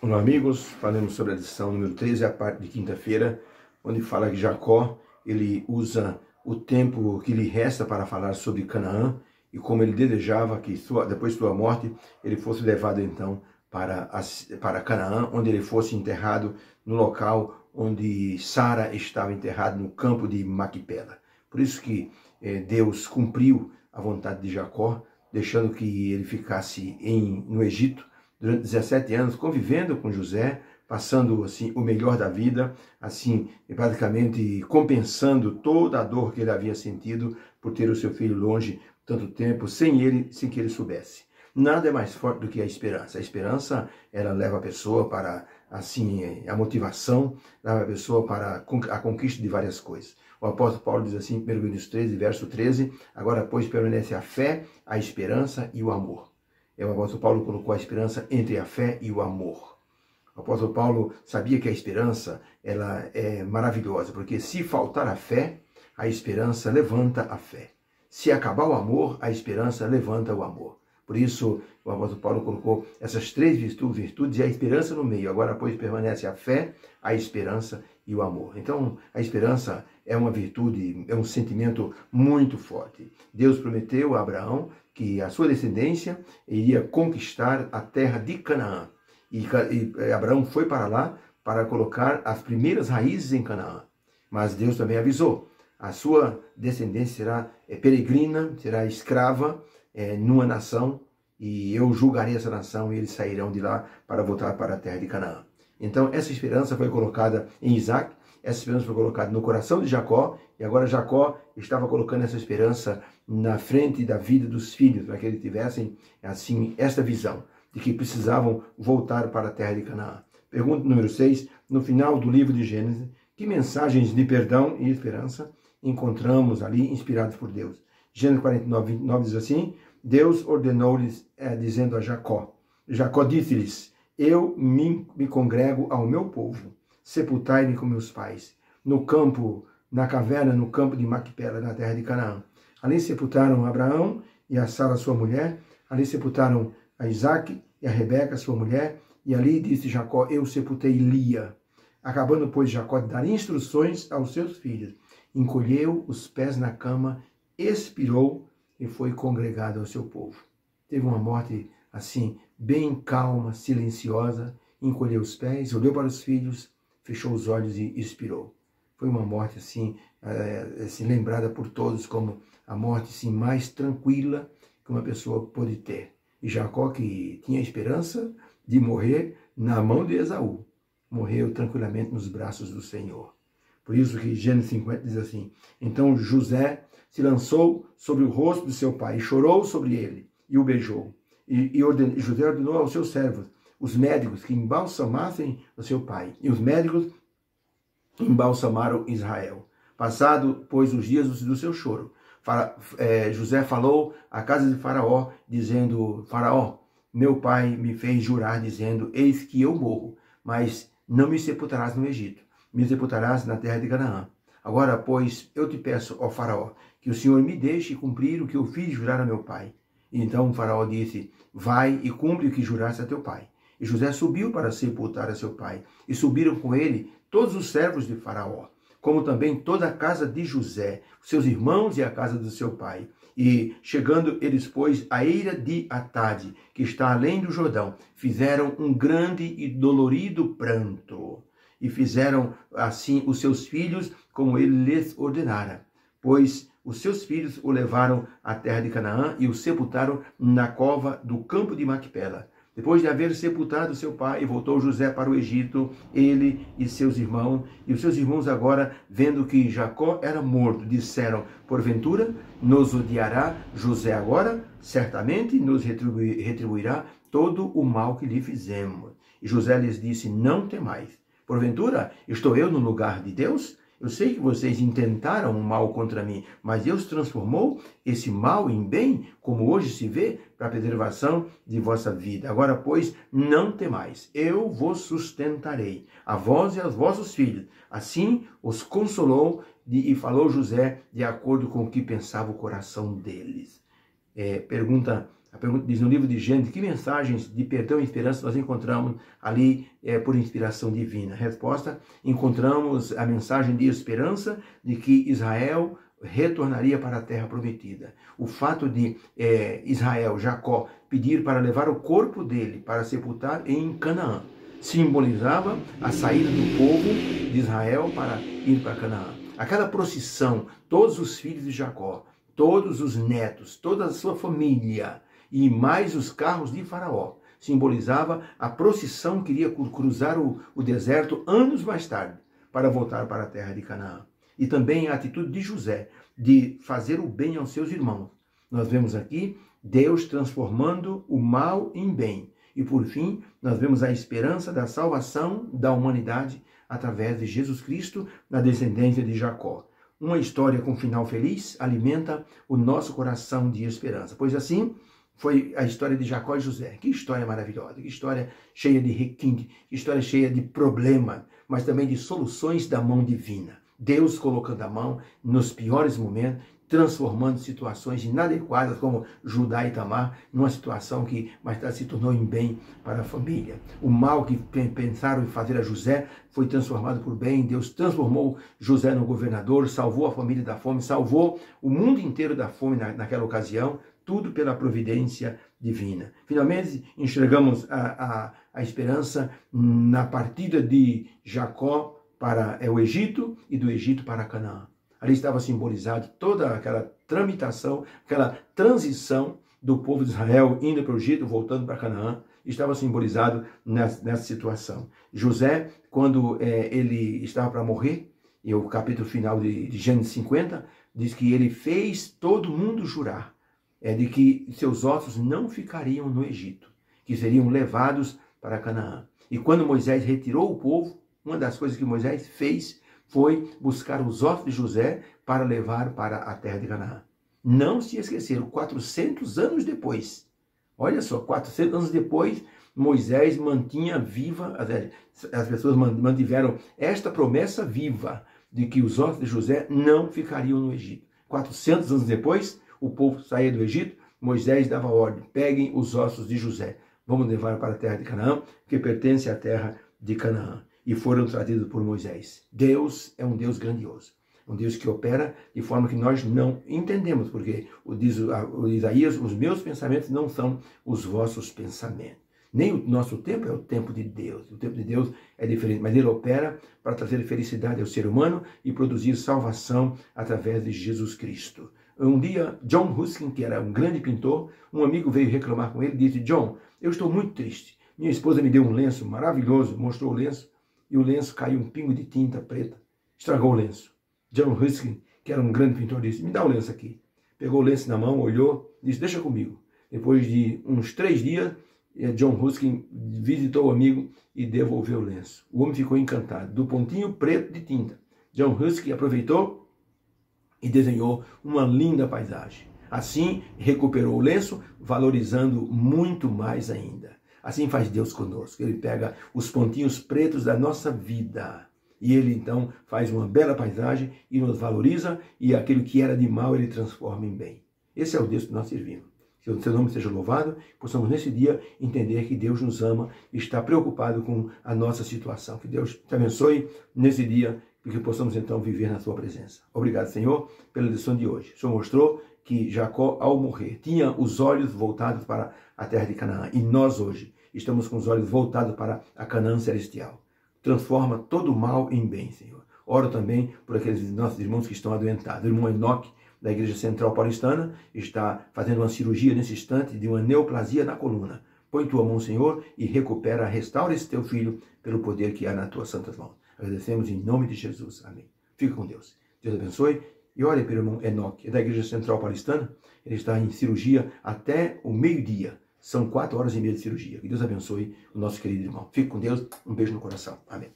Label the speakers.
Speaker 1: Olá, amigos. Falamos sobre a lição número 13, a parte de quinta-feira, onde fala que Jacó, ele usa o tempo que lhe resta para falar sobre Canaã e como ele desejava que depois de sua morte ele fosse levado então para Canaã, onde ele fosse enterrado no local onde Sara estava enterrada, no campo de Maquipela. Por isso que Deus cumpriu a vontade de Jacó, deixando que ele ficasse no Egito durante 17 anos, convivendo com José, passando assim o melhor da vida, assim, praticamente compensando toda a dor que ele havia sentido por ter o seu filho longe tanto tempo, sem que ele soubesse. Nada é mais forte do que a esperança. A esperança, ela leva a pessoa para, assim, a motivação, leva a pessoa para a conquista de várias coisas. O apóstolo Paulo diz assim, 1 Coríntios 13, verso 13, agora, pois, permanece a fé, a esperança e o amor. O apóstolo Paulo colocou a esperança entre a fé e o amor. O apóstolo Paulo sabia que a esperança ela é maravilhosa, porque se faltar a fé, a esperança levanta a fé. Se acabar o amor, a esperança levanta o amor. Por isso, o apóstolo Paulo colocou essas três virtudes e a esperança no meio. Agora, pois, permanece a fé, a esperança e o amor. Então, a esperança é uma virtude, é um sentimento muito forte. Deus prometeu a Abraão que a sua descendência iria conquistar a terra de Canaã. E Abraão foi para lá para colocar as primeiras raízes em Canaã. Mas Deus também avisou, a sua descendência será peregrina, será escrava numa nação, e eu julgarei essa nação e eles sairão de lá para voltar para a terra de Canaã. Então essa esperança foi colocada em Isaac, essa esperança foi colocada no coração de Jacó, e agora Jacó estava colocando essa esperança na frente da vida dos filhos, para que eles tivessem, assim, esta visão de que precisavam voltar para a terra de Canaã. Pergunta número 6, no final do livro de Gênesis, que mensagens de perdão e esperança encontramos ali, inspirados por Deus? Gênesis 49, 29 diz assim, Deus ordenou-lhes, dizendo a Jacó, Jacó disse-lhes, eu me congrego ao meu povo, sepultai-me com meus pais, no campo, na caverna, no campo de Maquipela, na terra de Canaã. Ali sepultaram Abraão e a Sara, sua mulher, ali sepultaram a Isaac e a Rebeca, sua mulher, e ali disse Jacó, eu sepultei Lia. Acabando, pois, Jacó de dar instruções aos seus filhos, encolheu os pés na cama, expirou e foi congregado ao seu povo. Teve uma morte, assim, bem calma, silenciosa, encolheu os pés, olhou para os filhos, fechou os olhos e expirou. Foi uma morte, assim, lembrada por todos como a morte, assim, mais tranquila que uma pessoa pôde ter. E Jacó, que tinha esperança de morrer na mão de Esaú, morreu tranquilamente nos braços do Senhor. Por isso que Gênesis 50 diz assim, então José se lançou sobre o rosto de seu pai e chorou sobre ele e o beijou. José ordenou aos seus servos, os médicos, que embalsamassem o seu pai. E os médicos embalsamaram Israel. Passado, pois, os dias do seu choro, José falou à casa de Faraó, dizendo, Faraó, meu pai me fez jurar, dizendo, eis que eu morro, mas não me sepultarás no Egito, me sepultarás na terra de Canaã. Agora, pois, eu te peço, ó Faraó, que o Senhor me deixe cumprir o que eu fiz jurar a meu pai. E então o Faraó disse, vai e cumpre o que juraste a teu pai. E José subiu para sepultar a seu pai, e subiram com ele todos os servos de Faraó, como também toda a casa de José, seus irmãos e a casa do seu pai. E, chegando eles, pois, à eira de Atade, que está além do Jordão, fizeram um grande e dolorido pranto. E fizeram, assim, os seus filhos, como ele lhes ordenara. Pois os seus filhos o levaram à terra de Canaã e o sepultaram na cova do campo de Maquipela. Depois de haver sepultado seu pai, voltou José para o Egito, ele e seus irmãos. E os seus irmãos agora, vendo que Jacó era morto, disseram, porventura, nos odiará José agora? Certamente nos retribuirá todo o mal que lhe fizemos. E José lhes disse, não temais. Porventura, estou eu no lugar de Deus? Eu sei que vocês intentaram um mal contra mim, mas Deus transformou esse mal em bem, como hoje se vê, para a preservação de vossa vida. Agora, pois, não temais, eu vos sustentarei, a vós e aos vossos filhos. Assim os consolou e falou José de acordo com o que pensava o coração deles. Pergunta A pergunta diz no livro de Gênesis, que mensagens de perdão e esperança nós encontramos ali por inspiração divina? Resposta, encontramos a mensagem de esperança de que Israel retornaria para a terra prometida. O fato de Israel, Jacó, pedir para levar o corpo dele para sepultar em Canaã, simbolizava a saída do povo de Israel para ir para Canaã. Aquela procissão, todos os filhos de Jacó, todos os netos, toda a sua família e mais os carros de Faraó, simbolizava a procissão que iria cruzar o deserto anos mais tarde para voltar para a terra de Canaã. E também a atitude de José de fazer o bem aos seus irmãos. Nós vemos aqui Deus transformando o mal em bem. E por fim, nós vemos a esperança da salvação da humanidade através de Jesus Cristo na descendência de Jacó. Uma história com final feliz alimenta o nosso coração de esperança. Pois assim foi a história de Jacó e José. Que história maravilhosa, que história cheia de requinte, que história cheia de problema, mas também de soluções da mão divina. Deus colocando a mão nos piores momentos, transformando situações inadequadas como Judá e Tamar numa situação que mais tarde se tornou em bem para a família. O mal que pensaram em fazer a José foi transformado por bem. Deus transformou José no governador, salvou a família da fome, salvou o mundo inteiro da fome naquela ocasião, tudo pela providência divina. Finalmente, enxergamos a esperança na partida de Jacó para o Egito e do Egito para Canaã. Ali estava simbolizado toda aquela tramitação, aquela transição do povo de Israel indo para o Egito, voltando para Canaã, estava simbolizado nessa situação. José, quando ele estava para morrer, e o capítulo final de Gênesis 50, diz que ele fez todo mundo jurar de que seus ossos não ficariam no Egito, que seriam levados para Canaã. E quando Moisés retirou o povo, uma das coisas que Moisés fez foi buscar os ossos de José para levar para a terra de Canaã. Não se esqueceram, 400 anos depois, olha só, 400 anos depois, Moisés mantinha viva, as pessoas mantiveram esta promessa viva de que os ossos de José não ficariam no Egito. 400 anos depois, o povo saía do Egito, Moisés dava ordem, peguem os ossos de José, vamos levar para a terra de Canaã, que pertence à terra de Canaã. E foram trazidos por Moisés. Deus é um Deus grandioso. Um Deus que opera de forma que nós não entendemos, porque diz o Isaías, os meus pensamentos não são os vossos pensamentos. Nem o nosso tempo é o tempo de Deus. O tempo de Deus é diferente, mas ele opera para trazer felicidade ao ser humano e produzir salvação através de Jesus Cristo. Um dia, John Ruskin, que era um grande pintor, um amigo veio reclamar com ele e disse: John, eu estou muito triste. Minha esposa me deu um lenço maravilhoso, mostrou o lenço, e o lenço caiu um pingo de tinta preta, estragou o lenço. John Ruskin, que era um grande pintor, disse: me dá o lenço aqui. Pegou o lenço na mão, olhou, disse: deixa comigo. Depois de uns 3 dias, John Ruskin visitou o amigo e devolveu o lenço. O homem ficou encantado, do pontinho preto de tinta. John Ruskin aproveitou e desenhou uma linda paisagem. Assim, recuperou o lenço, valorizando muito mais ainda. Assim faz Deus conosco. Ele pega os pontinhos pretos da nossa vida e ele então faz uma bela paisagem e nos valoriza, e aquilo que era de mal ele transforma em bem. Esse é o Deus que nós servimos. Que o seu nome seja louvado, possamos nesse dia entender que Deus nos ama e está preocupado com a nossa situação. Que Deus te abençoe nesse dia e que possamos então viver na sua presença. Obrigado, Senhor, pela lição de hoje. O Senhor mostrou que Jacó, ao morrer, tinha os olhos voltados para a terra de Canaã. E nós hoje estamos com os olhos voltados para a Canaã celestial. Transforma todo o mal em bem, Senhor. Oro também por aqueles nossos irmãos que estão adoentados. O irmão Enoque, da Igreja Central Paulistana, está fazendo uma cirurgia nesse instante de uma neoplasia na coluna. Põe tua mão, Senhor, e recupera, restaura esse teu filho pelo poder que há nas tuas santas mãos. Agradecemos em nome de Jesus. Amém. Fica com Deus. Deus abençoe. E ore pelo irmão Enoque, é da Igreja Central Paulistana. Ele está em cirurgia até o meio-dia. São 4 horas e meia de cirurgia. Que Deus abençoe o nosso querido irmão. Fique com Deus. Um beijo no coração. Amém.